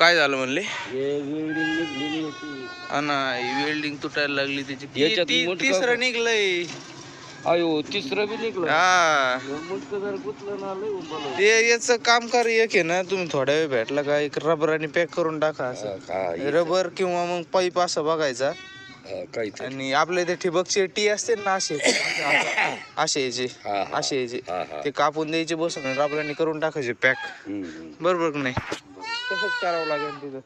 काय झालं म्हणले? वेल्डिंग निघलेली होती. हा ना, वेल्डिंग तुटायला लागली त्याची. तिसरं निघलंय. अयो तिसरं बी निघलं. हा मुटकं जर गुतलं ना लय उंबलं. ते याचं काम कार्य एक आहे ना, तुम्ही थोड्या वेळ भेटला का एक रबराने पॅक करून टाका असं. रबर किंवा मग पाईप असं बघायचा. आणि आपल्या इथे ठिबकचे टी असते ना, असे असे याचे ते कापून द्यायचे बसून रबराने करून टाकायचे पॅक. बरोबर की नाही? तसंच करावं लागेल तिथं.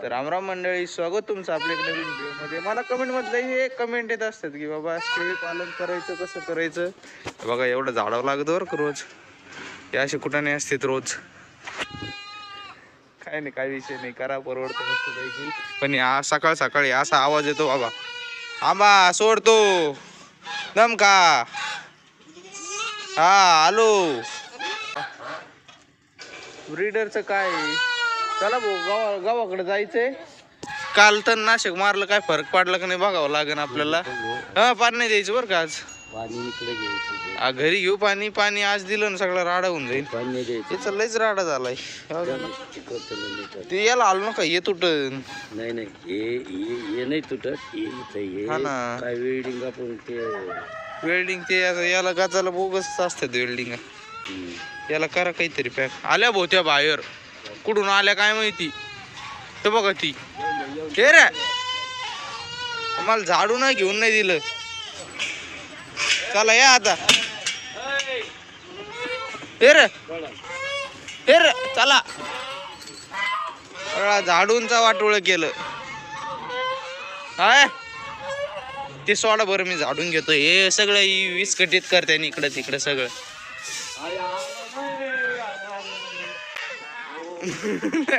तर रामराम मंडळी, स्वागत तुमचं आपल्या एक नवीन व्हिडिओमध्ये. मला कमेंट मधलं हे कमेंट येत असतात की बाबा शेळी पालन करायचं कसं करायचं. बघा एवढं झाडावं लागतं बरं का रोज. हे असे कुठं नाही असतात रोज. काय नाही, काय विषय नाही, करा परवडतं मस्त पैकी. पण या सकाळ सकाळी असा आवाज येतो बाबा, आंबा सोडतो दम का. हा आलो. ब्रीडरचं काय, चला भाऊ गावाकडे जायचंय. काल तर नाशिक मारलं, काय फरक पडला का नाही बघावं लागेल आपल्याला. हा पाणी नाही द्यायचं बरं का आज. पाणी इकडे घ्यायचं. घरी घेऊ पाणी. पाणी आज दिलं ना सगळं राडा होऊन जाईल. पाणी द्यायचं. त्याचा लयच राडा झालाय. ते याला आलो नका, ये तुट. नाही नाही, हे नाही तुटत. हा ना, काय वेल्डिंग आपण ते वेल्डिंग ते याला गाजाला बोगस असतात वेल्डिंग. याला करा काहीतरी पॅक. आल्या भोवत्या बाहेर कुठून आल्या काय माहिती. ते बघा ती हे रे, मला झाडू नाही घेऊन नाही दिलं. चला या आता. हे रे चला. झाडूंचा वाटोळ केलं. हाय ते सोडा बरं, मी झाडून घेतो. हे सगळं विस्कटीत करते इकडं तिकडं सगळं.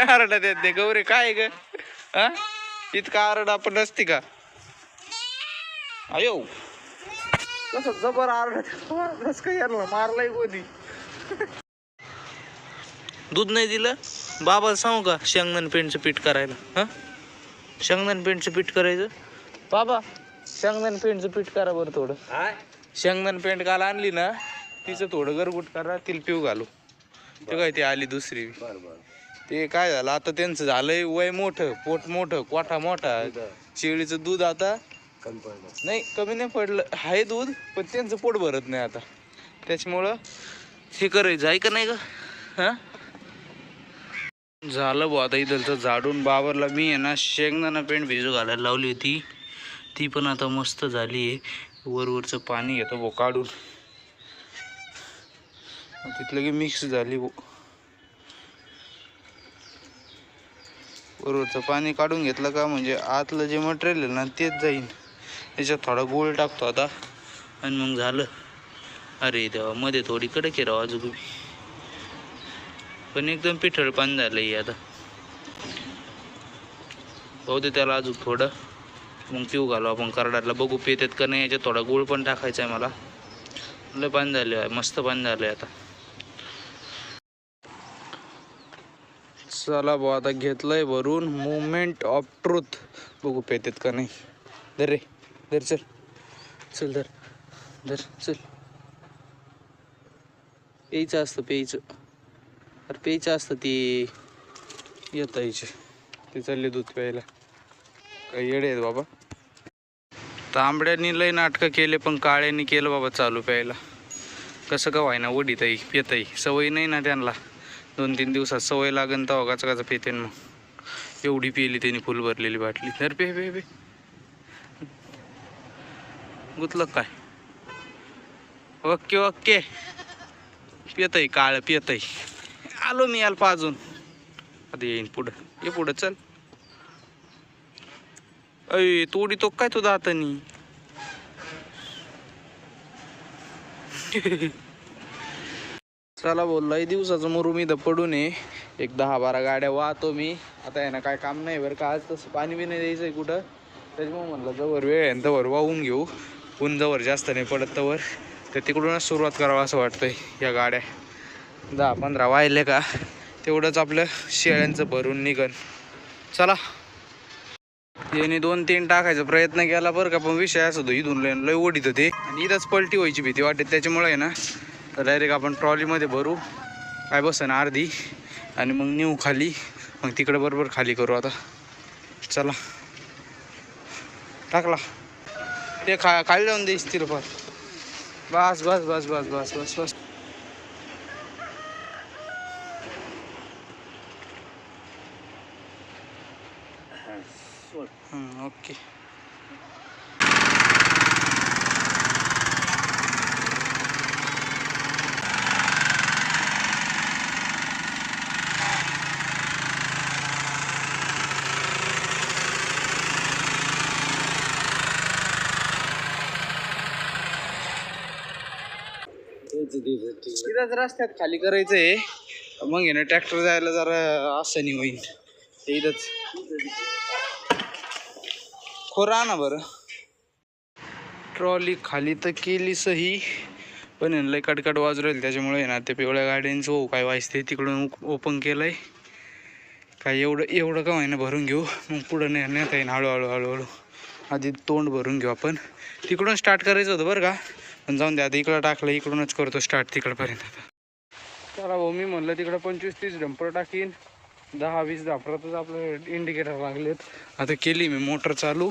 आरडा देते गौरी काय ग, हा इतका आरडा आपण नसती का. अयो कसं जबर आरडा, काय यारला मारलाय कोणी. दूध नाही दिलं बाबा, सांगू का शेंगदाण पेंडचं पीठ करायला. हा शेंगदाण पेंडचं पीठ करायचं बाबा. शेंगदाण पेंडचं पीठ करा बरं थोडं. शेंगदाण पेंड काल आणली ना, तिचं थोडं गरगुट करा, तिला पिऊ घालू. ते काय ती आली दुसरी. ते काय झालं आता, त्यांचं झालंय वय मोठं, पोट मोठं, कोठा मोठा. शेळीचं दूध आता नाही कमी नाही पडलं, आहे दूध, पण त्यांचं पोट भरत नाही आता. त्याच्यामुळं हे करायचं आहे का नाही ग. हा झालं भाऊ आता इथलचं झाडून. बाबरला मी आहे ना शेंगदाणा पेंड भिजू घालायला लावली होती, ती पण आता मस्त झाली आहे. वरवरचं पाणी घेतो भाऊ काढून, तिथलं की मिक्स झाली भाऊ. वरवरचं पाणी काढून घेतलं का म्हणजे आतलं जे मटेरियल आहे ना तेच जाईन. त्याच्यात थोडा गोळ टाकतो आता आणि मग झालं. अरे देवा, मध्ये थोडी कडक आहे राव अजून, पण एकदम पिठळ पाणी झालंय आता. भाऊ दे त्याला अजून थोडं, मग पिऊ घालू आपण करडाला. बघू पितात का नाही. याच्यात थोडा गुळ पण टाकायचा आहे मला. लय पाणी झालं आहे, मस्त पाणी झालंय आता. चला भाऊ आता घेतलंय भरून. मुवमेंट ऑफ ट्रूथ, बघू पेतात का नाही. धर रे धर, चल चल धर धर चल. प्यायचं असतं प्यायचं, अरे प्यायचं असतं ते येत यायचे. ते चालले दूध प्यायला, काही येडे आहेत बाबा. तांबड्यांनी लय नाटकं केले, पण काळ्यांनी केलं बाबा चालू प्यायला. कसं का व्हायना, वडीतही पितही. सवय नाही ना त्यांना, 2-3 दिवसात सवय लागन तेव्हा गाचा पिते. मग एवढी पिली त्यांनी फुल भरलेली बाटली. तर पे पे पे गुतलं काय. ओके ओके, पितही काळ पितही. आलो मी याला पाजून, आता येईन पुढं. ये पुढं चल. अय तोडी तो काय तुझा हातानी. चला बोल, लई दिवसाचं मुरुम इथं पडून आहे. एक 10-12 गाड्या वाहतो मी आता. आहे ना काय काम नाही बरं का आज. तसं पाणी बी नाही द्यायचं आहे कुठं. त्याच्यामुळे म्हणलं जवळ वेळ आहे तवर वाहून घेऊ. ऊन जवळ जास्त नाही पडत तवर, तर तिकडूनच सुरुवात करावं असं वाटतंय. या गाड्या 10-15 वाहिले का तेवढंच आपलं शेळ्यांचं भरून निघन. चला, याने 2-3 टाकायचा प्रयत्न केला बरं का, पण विषय असं होतो इथून लय ओढीत ते, आणि इथंच पलटी व्हायची भीती वाटते. त्याच्यामुळे आहे ना डायरेक्ट आपण ट्रॉलीमध्ये भरू, काय बसन अर्धी, आणि मग नेऊ खाली. मग तिकडे बरोबर खाली करू आता. चला टाकला ते खाली जाऊन दे स्थिर फार. बस बस बस बस बस बस बस. ओके. तिथंच रस्त्यात खाली करायचंय. मग आहे ना ट्रॅक्टर जायला जरा असं नाही होईल. इथंच खोरा ना बरं. ट्रॉली खाली तर केली सही, पण लय कडकड वाजू राहील त्याच्यामुळे ना ते पिवळ्या गाड्यांचं हो काय वाजते तिकडून ओपन केलंय. काय एवढं का व्हायना भरून घेऊ, मग पुढं नेता येईन हळूहळू हळूहळू. आधी तोंड भरून घेऊ आपण. तिकडून स्टार्ट करायचं होतं बरं का, पण जाऊन द्या आता इकडं टाकलं, इकडूनच करतो स्टार्ट तिकडपर्यंत. चला भाऊ, मी म्हणलं तिकडं 25-30 डंपर टाकीन, 10-20 धापरातच आपलं इंडिकेटर लागलेत. आता केली मी मोटर चालू.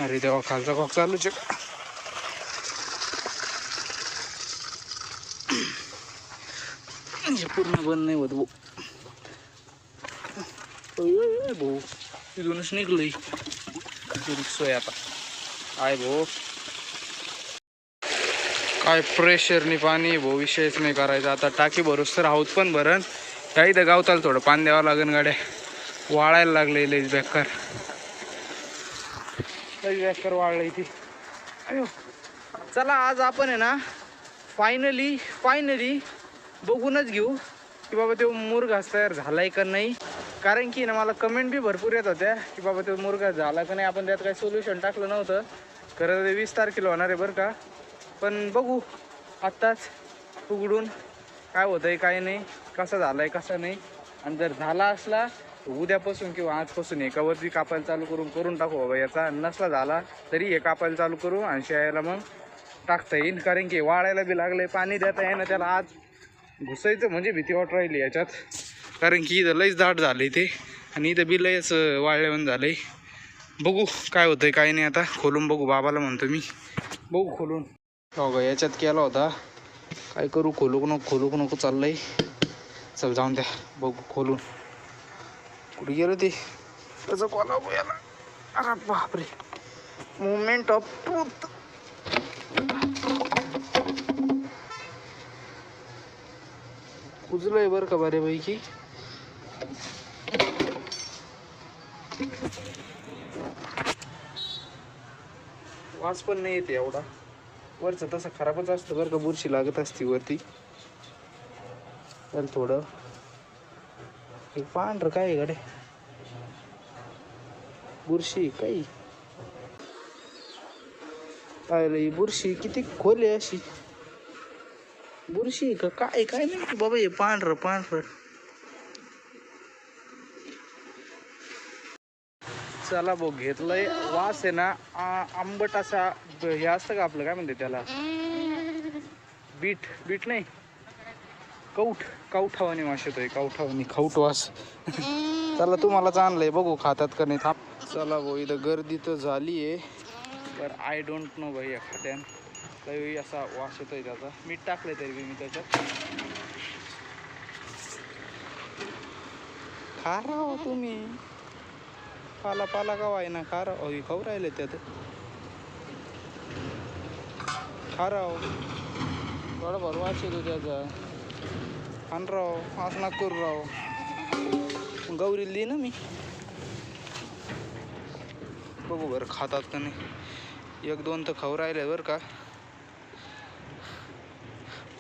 अरे तेव्हा खालचा कॉक चालूच पूर्ण बंद नाही होत भाऊ. भाऊ तिथूनच निघलोय सोय आता. काय भाऊ काय प्रेशरनी पाणी भाऊ, विषयच नाही करायचा. आता टाकी भरूस तर आहोत पण भरण काही तर गावताल थोडं पाणी द्यावं लागेल. गाड्या वाळायला लागले लईच बेकार, लईच बेकार वाळलंय ती. अयो चला आज आपण आहे ना फायनली बघूनच घेऊ की बाबा तो मुरघास तयार झालाय का नाही. कारण की ना मला कमेंट बी भरपूर येत होत्या की बाबा तो मुरघास झाला का नाही. आपण त्यात काही सोल्युशन टाकलं नव्हतं. खरं ते 20 तारखेला होणार आहे बरं का, पण बघू आत्ताच उघडून काय होतंय काय नाही, कसा झालाय कसा नाही. आणि जर झाला असला उद्यापासून किंवा आजपासून एकावरती कापायला चालू करून टाकू बाबा. याचा नसला झाला तरी हे कापायला चालू करू आणि शेळ्याला मग टाकता येईल. कारण की वाळायला बी लागले, पाणी देता येईना त्याला. आज घुसायचं म्हणजे भीती वाट राहिली याच्यात, कारण की इथं लईच दाट झालं ते आणि इथं बी लईच वाळल्यावर झालंय. बघू काय होतंय काय नाही. आता खोलून बघू, बाबाला म्हणतो मी बघू खोलून. हो का याच्यात केला होता, काय करू खोलू नको चाललंय. चल जाऊन द्या बघू खोलून. कुठे गेलं ते त्याचं कोला याला. अरे बापरे, मुवमेंट ऑफ ट्रूथ. कुजलंय बरं का बऱ्यापैकी. वास पण नाही येते एवढा. वरचं तसं खराबच असतं बरं का, बुरशी लागत असते वरती. तर थोडं एक पांढरं काय गाडे बुरशी काही पाहिलं. बुरशी किती खोल आहे अशी. बुरशी का काय काय नाही बाबा. हे पांढरं चला भाऊ घेतलंय. वास आहे ना आंबट असा हे असतं का आपलं काय म्हणते त्याला, बीट नाही कवठावानी वास येतोय. खाऊट वास. चला तुम्हालाच आणलंय, बघू खातात का नाही. थांब. चला भाऊ इथं गर्दी तर झाली आहे, तर आय डोंट नो भाई एखाद्यान काही असा वास येतोय त्याचा. मीठ टाकलंय तरी मी त्याच्यात. खा राव तुम्ही, पाला का वाय खा राव. खाऊ राहिले त्यात खा राव. थोडा भर वास येतो त्याचा. खान राव असं ना करू राव. गौरीला दे ना मी, बघू बरं खातात का नाही. 1-2 तर खाऊ राहिले बरं का.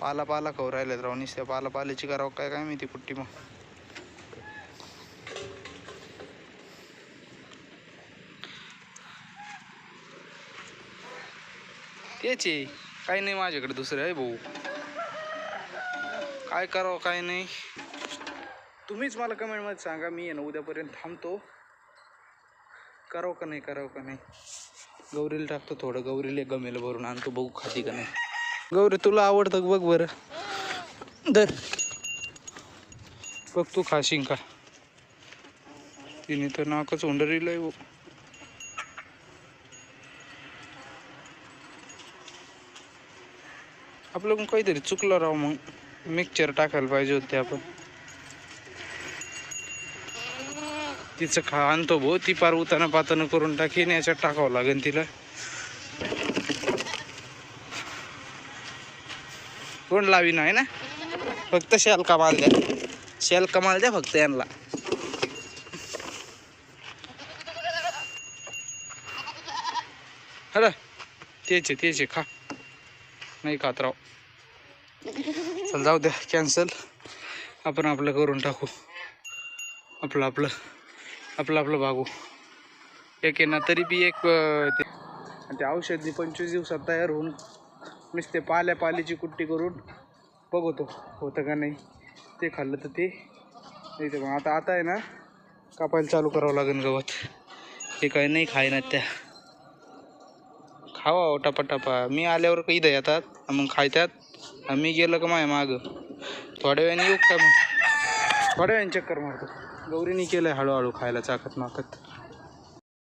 पाला खाऊ राहिलेत राव. नुसत्या पाल्याची करावं काय माहिती पुट्टी. मग तेच आहे, काही नाही माझ्याकडे दुसरं आहे भाऊ. काय करावं काय नाही तुम्हीच मला कमेंटमध्ये सांगा. मी आहे ना उद्यापर्यंत थांबतो. करावं का नाही. गौरीला टाकतो थोडं. गौरीला गमेलं भरून आणतो, बघू खाती का नाही. गौरी तुला आवडतं बघ बरं. दर बघ तू खाशील का. तिने तर नाकच हुंडरीलंय हो. आपलं पण काहीतरी चुकलं राव, मग मिक्सचर टाकायला पाहिजे होते आपण. तिचं खा आणतो भो, ती पार उताना पाताना करून टाकीन, याच्यात टाकावं लागेल तिला. कोण लावी नाही ना, फक्त शेल कमाल द्या, शेल कमाल द्या फक्त यांना. हॅलो तेचे खा, नाही खात राव. चल जाऊ द्या, कॅन्सल. आपण आपलं करून टाकू, आपलं भागू. एक आहे ना तरी बी एक ते औषधी 25 दिवसात तयार होऊन नुसते पाल्याची कुट्टी करून बघतो होतं का नाही. ते खाल्लं तर ते नाही, तर मग आता आहे ना कापायला चालू करावं लागेल गवत. हे काही नाही खायना त्या, खावा टपा. मी आल्यावर इथं येतात मग खायतात, मी गेलं का माझ्या मागं. थोड्या वेळाने येऊ का मग, थोड्या वेळाने चक्कर मारतो. गौरीने केलंय हळूहळू खायला चाकत माकत.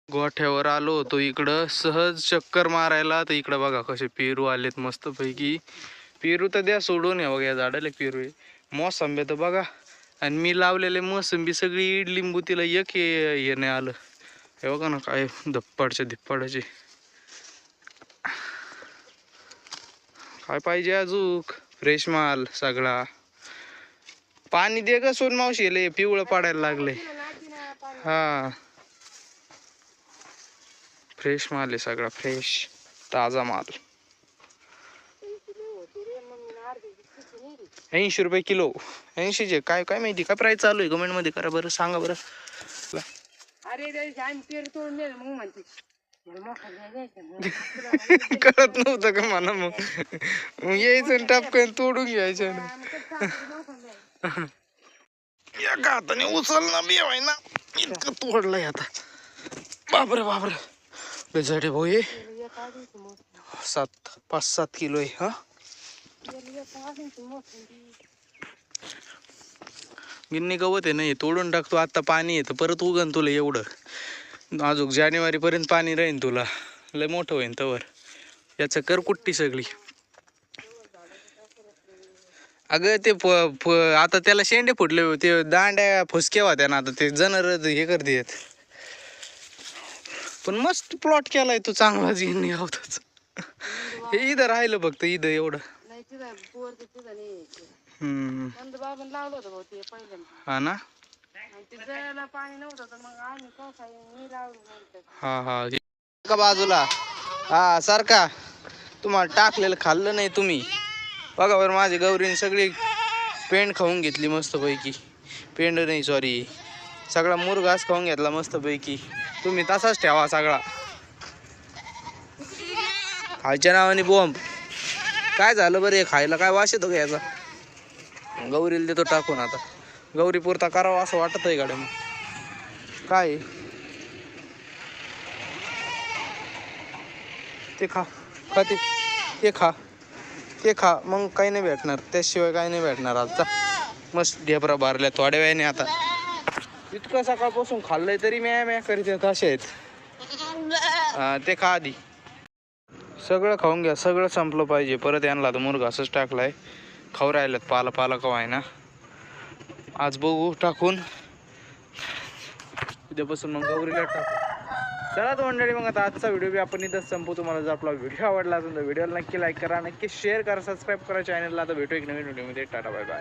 गोठ्यावर आलो होतो इकडं सहज चक्कर मारायला, तर इकडं बघा कसे पेरू आलेत मस्तपैकी. पेरू तर द्या सोडून, या बघा या झाडाला पेरू आहे. मोसंबी तर बघा, आणि मी लावलेले मोसंबी सगळी इड लिंबू तिला एक हे नाही आलं. हे बघा ना काय धिप्पाडाचे. काय पाहिजे अजूक, फ्रेश माल सगळा. पाणी दे ग सोन मावशी, पिवळं पाडायला लागले. हा फ्रेश माल आहे सगळा, फ्रेश ताजा माल. 80 रुपये किलो. 80चे काय काय माहिती काय प्राईस चालू आहे, कमेंट मध्ये करा बरं, सांगा बरं. कळत नव्हतं का मला, मग यायचं टपकन तोडून घ्यायचं ना. या हाताने उचल ना बिवाय ना, इतकं तोडलंय आता. बापरे लय जडे भाऊ हे. 5-7 किलो आहे. हा गिन्नी गवत आहे ना, हे तोडून टाकतो. आता पाणी येतं परत उगन तुला एवढं, अजून जानेवारी पर्यंत पाणी राहीन तुला, लय मोठं होईन तवर. याचं कर कुट्टी सगळी. अगं ते आता त्याला शेंडे फुटले, ते दांड्या फुसक्या होत्या ना, आता ते जनर हे करते. पण मस्त प्लॉट केलाय तू चांगलाच गिन्नी गावताच. हे इथं राहिलं फक्त, इथं एवढं. हा ना. हा का बाजूला. हा सारखा तुम्हाला टाकलेलं खाल्लं नाही तुम्ही. बघा बरं, माझी गौरीने सगळी पेंड खाऊन घेतली मस्त पैकी. पेंड नाही सॉरी, सगळा मुरघास खाऊन घेतला मस्त पैकी. तुम्ही तसाच ठेवा सगळा. खायच्या नावाने बॉम्ब. काय झालं बरं, खायला काय वास येतो का याचा. गौरीला देतो टाकून. आता गौरी पुरता करावा असं वाटत आहे गाड्या. मग काय ते खा ते खा मग काही नाही भेटणार, त्याशिवाय काही नाही भेटणार. आता मस्त ढेबरा भरल्या थोड्या वेळाने. आता इतकं सकाळपासून खाल्लंय तरी म्या करीत येत असे आहेत. ते खा आधी, सगळं खाऊन घ्या, सगळं संपलं पाहिजे. परत यांना तर मुरघा असंच टाकलाय, खाऊ राहिल्यात पाला का आहे ना. आज बघू टाकून, उद्यापासून मग गौरीला टाकू. चला तर मंडळी, मग आता आजचा व्हिडिओ बी आपण इथंच संपू. तुम्हाला जर आपला व्हिडिओ आवडला असेल तर व्हिडिओला नक्की लाईक करा, नक्की शेअर करा, सबस्क्राईब करा चॅनलला. आता भेटू एक नवीन व्हिडिओमध्ये. Tata bye bye.